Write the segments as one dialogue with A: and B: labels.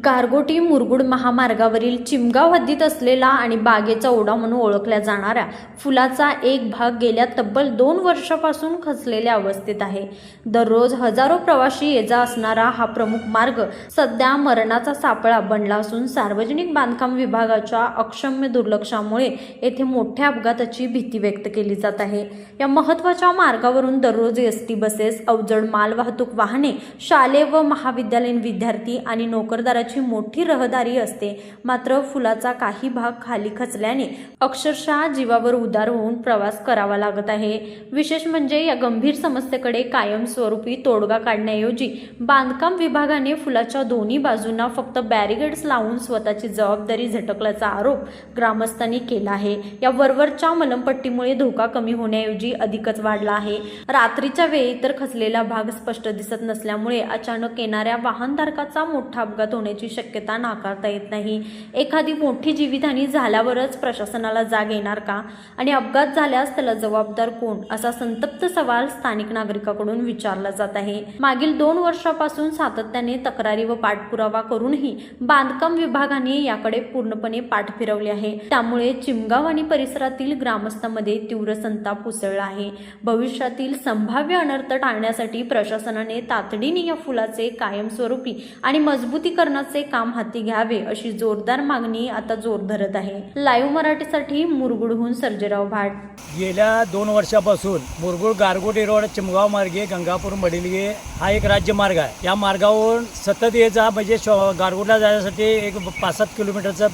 A: गारगोटी मुरगुड महामार्गावरील चिमगाव हद्दीत असलेला आणि बागेचा ओढा म्हणून ओळखल्या जाणाऱ्या फुलाचा एक भाग गेल्या तब्बल 2 वर्षापासून खचलेल्या अवस्थेत आहे। दररोज हजारो प्रवासी ये-जा असणारा हा प्रमुख मार्ग सध्या मरणाचा सापळा बनला असून सार्वजनिक बांधकाम विभागाच्या अक्षम्य दुर्लक्षामुळे येथे मोठ्या अपघाताची भीती व्यक्त केली जात आहे। या महत्त्वाच्या मार्गावरून दररोज एसटी बसेस, अवजड मालवाहतूक वाहने, शालेय व महाविद्यालयीन विद्यार्थी आणि नोकरदारांची मोठी रहदारी असते। मात्र फुलाचा काही भाग खाली खचल्याने अक्षरशः जीवावर उदार होऊन प्रवास करावा लागत आहे। विशेष म्हणजे या गंभीर समस्येकडे कायमस्वरूपी तोडगा काढण्याऐवजी बांधकाम विभागाने फुलाच्या दोन्ही बाजूंना फक्त बॅरिकेड्स लावून स्वतःची जबाबदारी झटकल्याचा आरोप ग्रामस्थांनी केला आहे। या वरवरच्या मलमपट्टीमुळे धोका कमी होण्याऐवजी अधिकच वाढला आहे। रात्रीच्या वेळी तर खचलेला भाग स्पष्ट दिसत नसल्यामुळे अचानक येणाऱ्या वाहनधारकाचा मोठा अपघात होण्याची शक्यता नाकारता येत नाही। एखादी मोठी जीवितहानी झाल्यावरच प्रशासनाला जाग येणार का आणि अपघात झाल्यास त्याला जबाबदार कोण असा संतप्त सवाल स्थानिक नागरिकांकडून विचारला जात आहे। मागील 2 वर्षापासून सातत्याने तक्रारी व पाठपुरावा करूनही बांधकाम विभागाने याकडे पूर्णपणे पाठ फिरवले आहे। त्यामुळे चिमगाव आणि परिसरातील ग्रामस्थांमध्ये तीव्र संताप उसळला आहे। भविष्यातील संभाव्य अनर्थ टाळण्यासाठी प्रशासनाने तातडीने या फुलाचे कायमस्वरूपी आणि मजबूतीकरणाचे काम हाती घ्यावे अशी जोरदार मागणी आता जोर धरत आहे। लाईव्ह मराठीसाठी मुरगुडहून सर्जेराव भाट।
B: गेल्या 2 वर्षापासून मुरगुड गारगोटी रोड चिमगाव मार्गे गंगापूर मडिलगे हा एक राज्य मार्ग आहे। या मार्गावरून सतत ये-जा म्हणजे गारगोटला जाण्यासाठी एक 5-7 किलोमीटरचा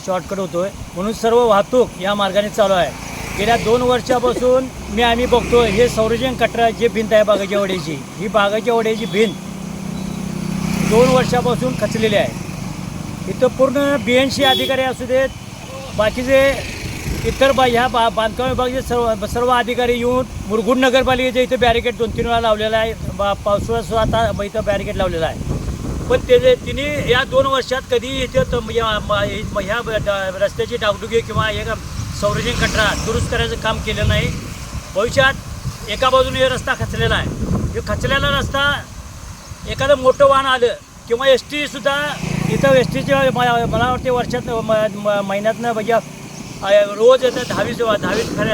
B: शॉर्टकट होतोय, म्हणून सर्व वाहतूक या मार्गाने चालू आहे। गेल्या 2 वर्षापासून आम्ही बघतोय हे संरक्षण कटरा जे भिंत आहे बागाच्या वड्याची, ही बागाच्या वड्याची भिंत 2 वर्षापासून खचलेली आहे। इथं पूर्ण BNC अधिकारी असू देत, बाकीचे इतर ह्या बांधकाम विभागाचे सर्व अधिकारी येऊन मुरगुड नगरपालिकेचे इथे बॅरिकेड 2-3 वेळा लावलेला आहे। पावसाळ्यात आता इथं बॅरिकेड लावलेला आहे, पण तिने या 2 वर्षात कधी इथे ह्या रस्त्याची डागडुगी किंवा एक संरक्षण कटरा दुरुस्त करायचं काम केलं नाही। भविष्यात एका बाजूने हे रस्ता खचलेला आहे। हे खचलेला रस्ता एखादं मोठं वाहन आलं किंवा ST सुद्धा इथं STच्या मला वाटते वर्षात महिन्यातनं म्हणजे रोज येतात 10-20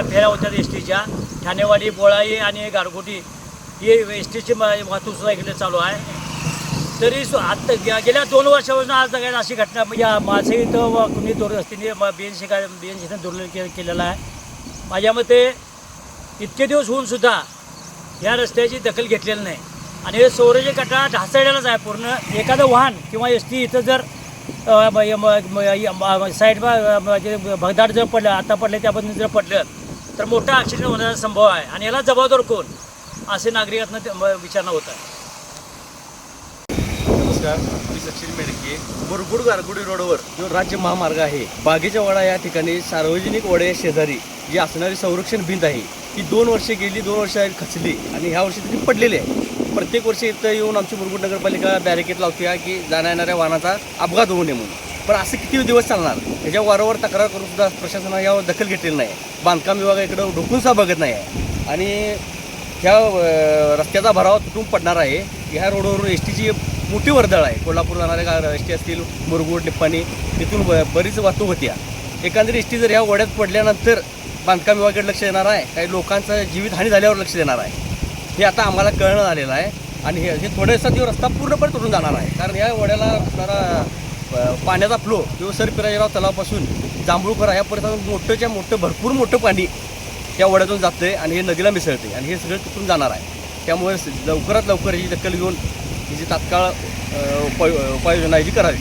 B: फेऱ्या होतात STच्या। ठाणेवाडी, बोळाई आणि गारगोटी हे STची वाहतूक सुद्धा इकडे चालू आहे। तरी आता गेल्या 2 वर्षापासून आज सगळ्यात अशी घटना म्हणजे माझं इथं कुणी दुरुस्तीने BNCनं दुर्लक्ष केलेलं आहे। माझ्या मते इतके दिवस होऊन सुद्धा या रस्त्याची दखल घेतलेली नाही आणि हे संरक्षण कटरा ढासळलेलाच आहे पूर्ण। एखादं वाहन किंवा ST इथं जर साईड भगदाड जर पडलं, आता पडलं त्याबद्दल जर पडलं तर मोठा ॲक्सिडेंट होण्याचा संभव आहे आणि याला जबाबदार कोण असे नागरिकांना विचारणं होत आहे।
C: नमस्कार, मी सचिन मेडके। मुरगुड गारगोटी रोडवर जो राज्य महामार्ग आहे, बागेच्या वडा या ठिकाणी सार्वजनिक वड्या शेजारी जी असणारी संरक्षण भिंत आहे ती 2 वर्षे गेली, 2 वर्ष खचली आणि ह्या वर्षी ती पडलेली आहे। प्रत्येक वर्षी इथं येऊन आमची मुरगुड नगरपालिका बॅरिकेड लावते की जाण्या येणाऱ्या वाहनाचा अपघात होऊ नये म्हणून, पण असं किती दिवस चालणार? ह्याच्या वारंवार तक्रार करून सुद्धा प्रशासनाने यावर दखल घेतलेली नाही। बांधकाम विभाग इकडं ढोकून सुद्धा बघत नाही आहे आणि ह्या रस्त्याचा भरावा तुटून पडणार आहे। ह्या रोडवरून STची मोठी वर्दळ आहे। कोल्हापूर जाणाऱ्या ST असतील, मुरगुड, निप्पाणी तिथून बरीच वाहतूक होती। एकंदरीत ST जर ह्या वड्यात पडल्यानंतर बांधकाम विभागाकडे लक्ष देणार आहे, काही लोकांचं जीवितहानी झाल्यावर लक्ष देणार आहे, हे आता आम्हाला कळणं झालेलं आहे। आणि हे थोड्या दिवसात रस्ता पूर्णपणे तुटून जाणार आहे, कारण या वड्याला असणारा पाण्याचा फ्लो किंवा सरपिराजीराव तलावापासून जांभूळखोरा ह्या परिसरात मोठं भरपूर मोठं पाणी या वड्यातून जातं आहे आणि हे नदीला मिसळते आणि हे सगळं तुटून जाणार आहे। त्यामुळे लवकरात लवकर ही दखल घेऊन ही जी तात्काळ उपाययोजना जी करावी।